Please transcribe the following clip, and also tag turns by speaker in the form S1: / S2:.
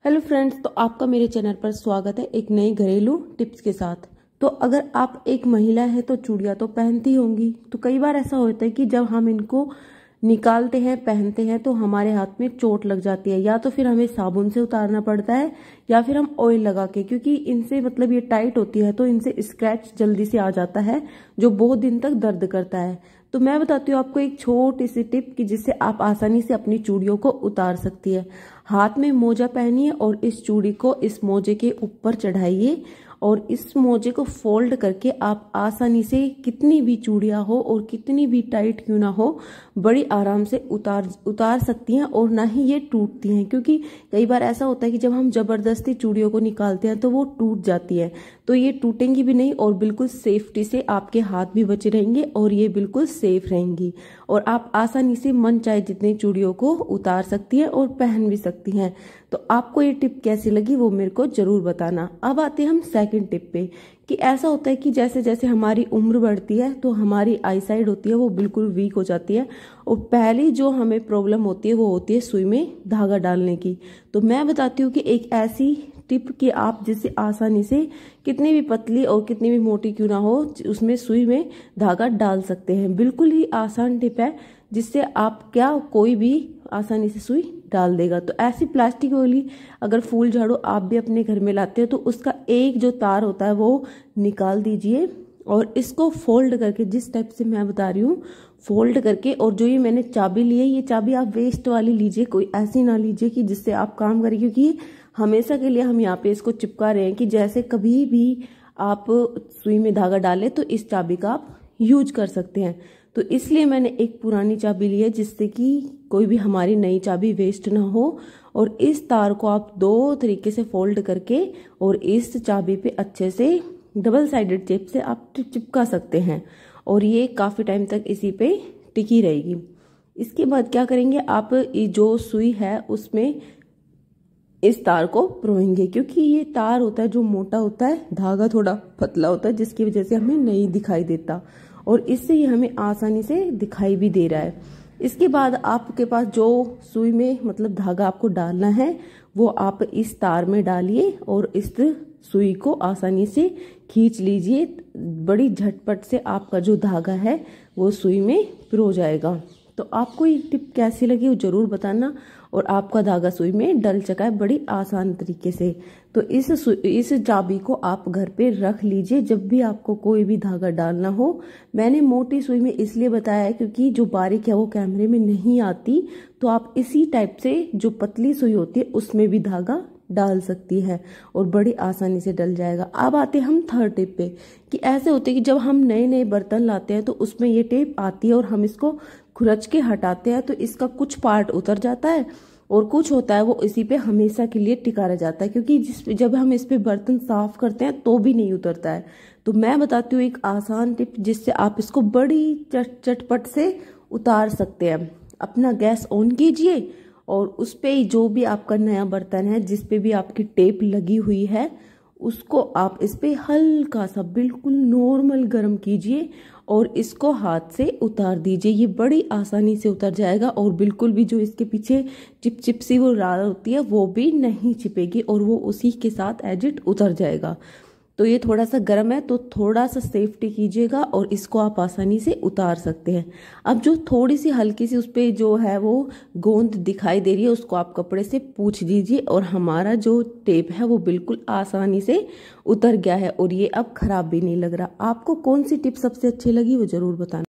S1: Hello friends, तो आपका मेरे चैनल पर स्वागत है एक नई घरेलू टिप्स के साथ। तो अगर आप एक महिला है तो चूड़ियाँ तो पहनती होंगी। तो कई बार ऐसा होता है कि जब हम इनको निकालते हैं पहनते हैं तो हमारे हाथ में चोट लग जाती है, या तो फिर हमें साबुन से उतारना पड़ता है या फिर हम ऑयल लगा के, क्योंकि इनसे मतलब ये टाइट होती है तो इनसे स्क्रैच जल्दी से आ जाता है जो बहुत दिन तक दर्द करता है। तो मैं बताती हूँ आपको एक छोटी सी टिप कि जिससे आप आसानी से अपनी चूड़ियों को उतार सकती है। हाथ में मोजा पहनिए और इस चूड़ी को इस मोजे के ऊपर चढ़ाइए और इस मोजे को फोल्ड करके आप आसानी से कितनी भी चूड़ियां हो और कितनी भी टाइट क्यों ना हो बड़ी आराम से उतार सकती हैं, और ना ही ये टूटती हैं। क्योंकि कई बार ऐसा होता है कि जब हम जबरदस्ती चूड़ियों को निकालते हैं तो वो टूट जाती है, तो ये टूटेंगी भी नहीं और बिल्कुल सेफ्टी से आपके हाथ भी बचे रहेंगे और ये बिल्कुल सेफ रहेंगी और आप आसानी से मन चाहे जितनी चूड़ियों को उतार सकती हैं और पहन भी सकती हैं। तो आपको ये टिप कैसी लगी वो मेरे को जरूर बताना। अब आते हैं हम सेकंड टिप पे कि ऐसा होता है कि जैसे जैसे हमारी उम्र बढ़ती है तो हमारी आई साइड होती है वो बिल्कुल वीक हो जाती है, और पहली जो हमें प्रॉब्लम होती है वो होती है सुई में धागा डालने की। तो मैं बताती हूँ कि एक ऐसी टिप कि आप जिससे आसानी से कितनी भी पतली और कितनी भी मोटी क्यों ना हो उसमें सुई में धागा डाल सकते हैं। बिल्कुल ही आसान टिप है जिससे आप क्या कोई भी आसानी से सुई डाल देगा। तो ऐसी प्लास्टिक वाली अगर फूल झाड़ू आप भी अपने घर में लाते हो तो उसका एक जो तार होता है वो निकाल दीजिए और इसको फोल्ड करके, जिस टाइप से मैं बता रही हूँ फोल्ड करके, और जो ये मैंने चाबी ली है ये चाबी आप वेस्ट वाली लीजिए, कोई ऐसी ना लीजिए कि जिससे आप काम करें, क्योंकि हमेशा के लिए हम यहाँ पे इसको चिपका रहे हैं कि जैसे कभी भी आप सुई में धागा डालें तो इस चाबी का आप यूज कर सकते हैं। तो इसलिए मैंने एक पुरानी चाबी ली है जिससे कि कोई भी हमारी नई चाबी वेस्ट ना हो। और इस तार को आप दो तरीके से फोल्ड करके और इस चाबी पे अच्छे से डबल साइडेड टेप से आप चिपका सकते हैं और ये काफ़ी टाइम तक इसी पे टिकी रहेगी। इसके बाद क्या करेंगे, आप जो सुई है उसमें इस तार को पिरोएंगे, क्योंकि ये तार होता है जो मोटा होता है, धागा थोड़ा पतला होता है जिसकी वजह से हमें नहीं दिखाई देता और इससे ये हमें आसानी से दिखाई भी दे रहा है। इसके बाद आपके पास जो सुई में मतलब धागा आपको डालना है वो आप इस तार में डालिए और इस सुई को आसानी से खींच लीजिए। बड़ी झटपट से आपका जो धागा है वो सुई में पिरो जाएगा। तो आपको ये टिप कैसी लगी वो जरूर बताना, और आपका धागा सुई में डल चुका है बड़ी आसान तरीके से। तो इस चाबी को आप घर पे रख लीजिए जब भी आपको कोई भी धागा डालना हो। मैंने मोटी सुई में इसलिए बताया है क्योंकि जो बारीक है वो कैमरे में नहीं आती, तो आप इसी टाइप से जो पतली सुई होती है उसमें भी धागा डाल सकती है और बड़ी आसानी से डल जाएगा। अब आते हैं हम थर्ड टिप पे कि ऐसे होते हैं कि जब हम नए नए बर्तन लाते हैं तो उसमें ये टेप आती है और हम इसको खुरच के हटाते हैं तो इसका कुछ पार्ट उतर जाता है और कुछ होता है वो इसी पे हमेशा के लिए टिका रह जाता है, क्योंकि जब हम इस पे बर्तन साफ करते हैं तो भी नहीं उतरता है। तो मैं बताती हूँ एक आसान टिप जिससे आप इसको बड़ी चटपट से उतार सकते हैं। अपना गैस ऑन कीजिए और उस पे जो भी आपका नया बर्तन है जिस पे भी आपकी टेप लगी हुई है उसको आप इस पे हल्का सा बिल्कुल नॉर्मल गर्म कीजिए और इसको हाथ से उतार दीजिए। ये बड़ी आसानी से उतर जाएगा और बिल्कुल भी जो इसके पीछे चिप सी वो राल होती है वो भी नहीं चिपेगी और वो उसी के साथ एज इट उतर जाएगा। तो ये थोड़ा सा गर्म है तो थोड़ा सा सेफ्टी कीजिएगा और इसको आप आसानी से उतार सकते हैं। अब जो थोड़ी सी हल्की सी उस पर जो है वो गोंद दिखाई दे रही है उसको आप कपड़े से पोंछ दीजिए और हमारा जो टेप है वो बिल्कुल आसानी से उतर गया है और ये अब खराब भी नहीं लग रहा। आपको कौन सी टिप सबसे अच्छी लगी वो जरूर बताना।